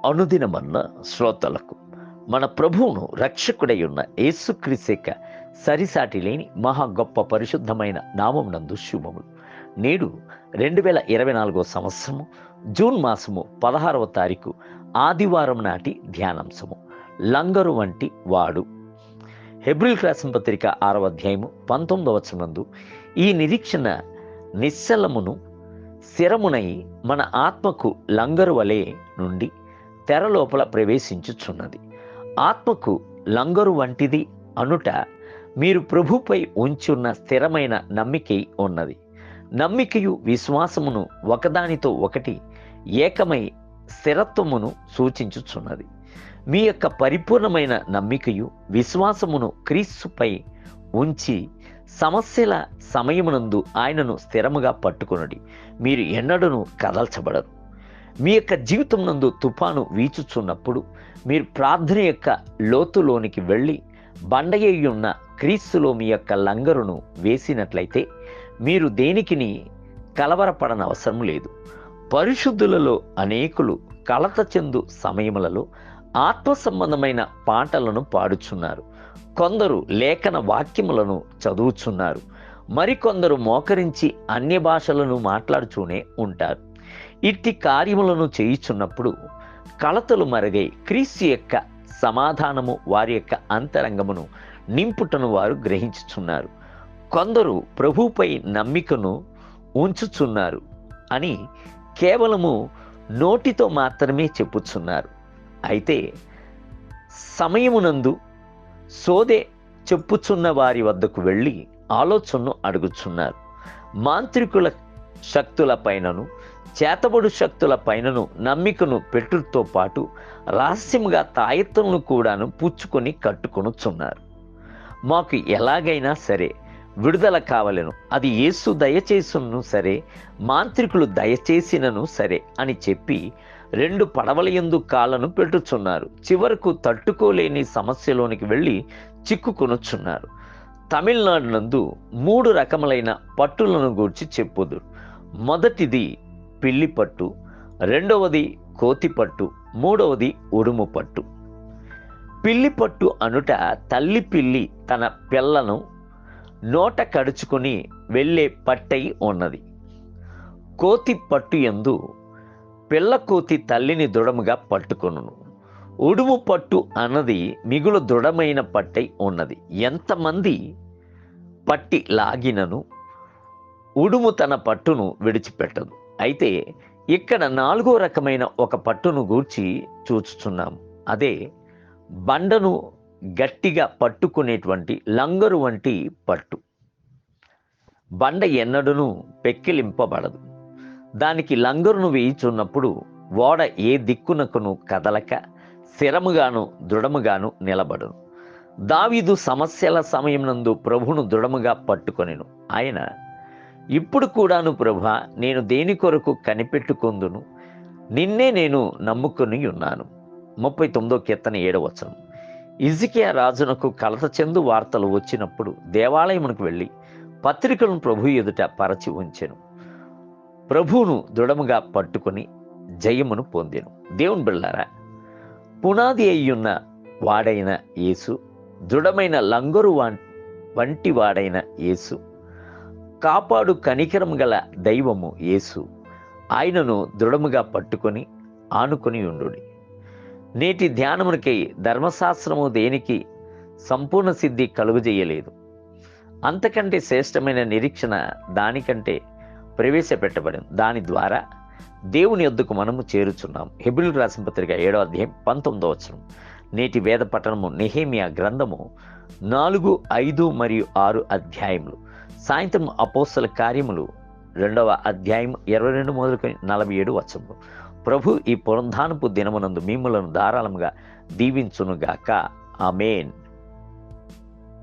అనుదినమన్న శ్రోతలకు మన ప్రభువును రక్షకుడై ఉన్న యేసుక్రీస్తు సరిసాటి లేని మహా గొప్ప పరిశుద్ధమైన నామమునందు శుభములు. నేడు 2024 సంవత్సరము జూన్ మాసము 16వ తారీఖు ఆదివారం నాటి ధ్యానాంశము లంగరు వంటి వాడు. హెబ్రీయులకు రాసిన పత్రిక 6వ అధ్యాయము 19వ వచనమందు ఈ నిరీక్షణ నిశ్చలమును స్థిరమునై మన ఆత్మకు లంగరు వలె నుండి తెర లోపల ప్రవేశించుచున్నది. ఆత్మకు లంగరు వంటిది అనుట మీరు ప్రభుపై ఉంచున్న స్థిరమైన నమ్మిక ఉన్నది. నమ్మికయు విశ్వాసమును ఒకదానితో ఒకటి ఏకమై స్థిరత్వమును సూచించుచున్నది. మీ యొక్క పరిపూర్ణమైన నమ్మికయు విశ్వాసమును క్రీస్తుపై ఉంచి సమస్యల సమయమునందు ఆయనను స్థిరముగా పట్టుకొనుడి. మీరు ఎన్నడూను కదల్చబడరు. మీ యొక్క జీవితం నందు తుఫాను వీచుచున్నప్పుడు మీరు ప్రార్థన యొక్క లోతులోనికి వెళ్ళి బండయ్యున్న క్రీస్తులో మీ యొక్క లంగరును వేసినట్లయితే మీరు దేనికిని కలవరపడనవసరం లేదు. పరిశుద్ధులలో అనేకులు కలత చెందు సమయములలో ఆత్మ సంబంధమైన పాటలను పాడుచున్నారు. కొందరు లేఖన వాక్యములను చదువుచున్నారు. మరికొందరు మోకరించి అన్య భాషలను మాట్లాడుచూనే ఉంటారు. ఇట్టి కార్యములను చేయుచున్నప్పుడు కలతలు మరుగై క్రీస్తు యొక్క సమాధానము వారి యొక్క అంతరంగమును నింపుటను వారు గ్రహించుచున్నారు. కొందరు ప్రభుపై నమ్మికను ఉంచుచున్నారు అని కేవలము నోటితో మాత్రమే చెప్పుచున్నారు. అయితే సమయమునందు సోదే చెప్పుచున్న వారి వద్దకు వెళ్ళి ఆలోచనను అడుగుచున్నారు. మాంత్రికుల శక్తుల పైనను చేతబడు శక్తుల పైనను నమ్మికను పెట్టుతో పాటు రహస్యముగా తాయెత్తులను కూడాను పుచ్చుకొని కట్టుకొనుచున్నారు. మాకు ఎలాగైనా సరే విడుదల కావలెను, అది యేసు దయచేసును సరే మాంత్రికులు దయచేసినను సరే అని చెప్పి 2 పడవల యందు కాళ్ళను పెట్టుచున్నారు. చివరకు తట్టుకోలేని సమస్యలోనికి వెళ్ళి చిక్కుకొనుచున్నారు. తమిళనాడు నందు 3 రకములైన పట్టులను గూర్చి చెప్పుదురు. మొదటిది పిల్లి పట్టు, రెండవది కోతి పట్టు, మూడవది ఉడుము పట్టు. పిల్లి పట్టు అనుట తల్లి పిల్లి తన పిల్లను నోట కడుచుకొని వెళ్ళే పట్టై ఉన్నది. కోతి పట్టు యందు పిల్ల కోతి తల్లిని దృఢముగా పట్టుకొనును. ఉడుము పట్టు అన్నది మిగులు దృఢమైన పట్టై ఉన్నది. ఎంతమంది పట్టి లాగినను ఉడుము తన పట్టును విడిచిపెట్టదు. అయితే ఇక్కడ 4వ రకమైన ఒక పట్టును గూర్చి చూచుచున్నాం. అదే బండను గట్టిగా పట్టుకునేటువంటి లంగరు వంటి పట్టు. బండ ఎన్నడూను పెక్కిలింపబడదు. దానికి లంగరును వేయుచున్నప్పుడు ఓడ ఏ దిక్కునకును కదలక స్థిరముగాను దృఢముగాను నిలబడును. దావీదు సమస్యల సమయం నందు ప్రభువును దృఢముగా పట్టుకొనెను. ఆయన ఇప్పుడు కూడాను ప్రభువా, నేను దేని కొరకు కనిపెట్టుకొందును, నిన్నే నేను నమ్ముకొని ఉన్నాను. 39వ కీర్తన 7వ వచనం. హిజ్కియా రాజునకు కలత చెందు వార్తలు వచ్చినప్పుడు దేవాలయమునకు వెళ్ళి పత్రికలను ప్రభు ఎదుట పరచి ఉంచెను. ప్రభువును దృఢముగా పట్టుకొని జయమును పొందెను. దేవుని బిడ్డలారా, పునాది అయ్యున్న వాడైన యేసు, దృఢమైన లంగరు వంటి వాడైన యేసు, కాపాడు కనికరం గల దైవము యేసు, ఆయనను దృఢముగా పట్టుకొని ఆనుకొని ఉండుడి. నేటి ధ్యానమునకై ధర్మశాస్త్రము దేనికి సంపూర్ణ సిద్ధి కలుగజేయలేదు. అంతకంటే శ్రేష్టమైన నిరీక్షణ దానికంటే ప్రవేశపెట్టబడింది. దాని ద్వారా దేవుని యొద్దకు మనము చేరుచున్నాం. హెబ్రీయులకు రాసిన పత్రిక 7వ అధ్యాయం 19వ వచనం. నేటి వేద పఠనము నెహెమియా గ్రంథము 4, 5 మరియు 6 అధ్యాయములు. సాయంత్రం అపోస్తల కార్యములు 2వ అధ్యాయం 22 మొదలుకొని 47 వచనములు. ప్రభు ఈ పునరుద్ధానపు దినమునందు మిమ్ములను ధారాళముగా దీవించునుగాక. ఆమేన్.